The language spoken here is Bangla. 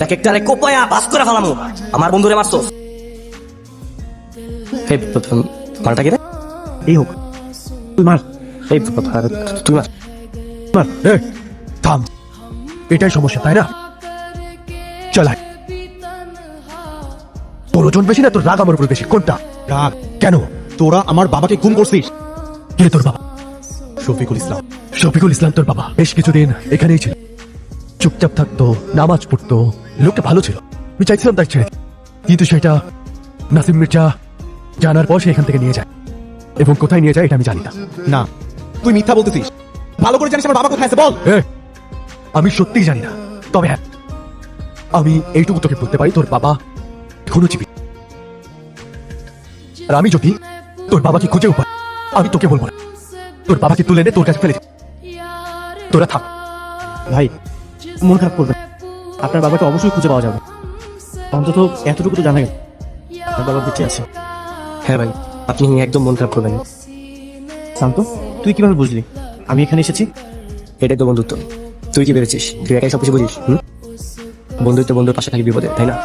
এক একটারে কোপায়া বাস করে ফেলামু। আমার বন্ধুরে মারছো। এই মারটা কি রে? এই হোক, তুই মার। এই তুই মার। মার। থাম, এটাই সমস্যা তাই না? চল আয়। তোর ওজন বেশি না তোর রাগ আমার উপর বেশি? কোনটা? রাগ কেন? তোরা আমার বাবাকে খুন করছিস। কে তোর বাবা? শফিকুল ইসলাম। শফিকুল ইসলাম তোর বাবা বেশ কিছুদিন এখানেই ছিল, চুপচাপ থাকতো, নামাজ পড়তো, লোকটা ভালো ছিল। আমি চাইছিলাম তার ছেড়ে দিতে। কিন্তু সেটা নাসিম মির্জা জানার পর সে এখান থেকে নিয়ে যায়, এবং কোথায় নিয়ে যায় এটা আমি জানি না। না, তুই মিথ্যা বলতেছিস। ভালো করে জানিস আমার বাবা কোথায় আছে, বল। আমি সত্যিই জানি না, তবে হ্যাঁ, আমি এইটুকু তোকে বলতে পারি, তোর বাবা এখনো জীবিত। আর আমি যদি তোর বাবাকে খুঁজেও পাই, আমি তোকে বলবো না। তোর বাবাকে তুলে এনে তোর কাছে ফেলে দে। তোরা থাক। ভাই, মন খারাপ করবেন, আপনার বাবাকে অবশ্যই খুঁজে পাওয়া যাবে। অন্তত এতটুকু তো জানা গেল আপনার বাবা বেঁচে আছে। হ্যাঁ ভাই, আপনি একদম মন খারাপ করবেন না। শান্ত, তুই কিভাবে বুঝলি আমি এখানে এসেছি? এটাই তো বন্ধুত্ব। তুই কি ভেবেছিস তুই একাই সবকিছু বুঝিস? বন্ধুত্ব বন্ধুর পাশে থাকি বিপদে, তাই না?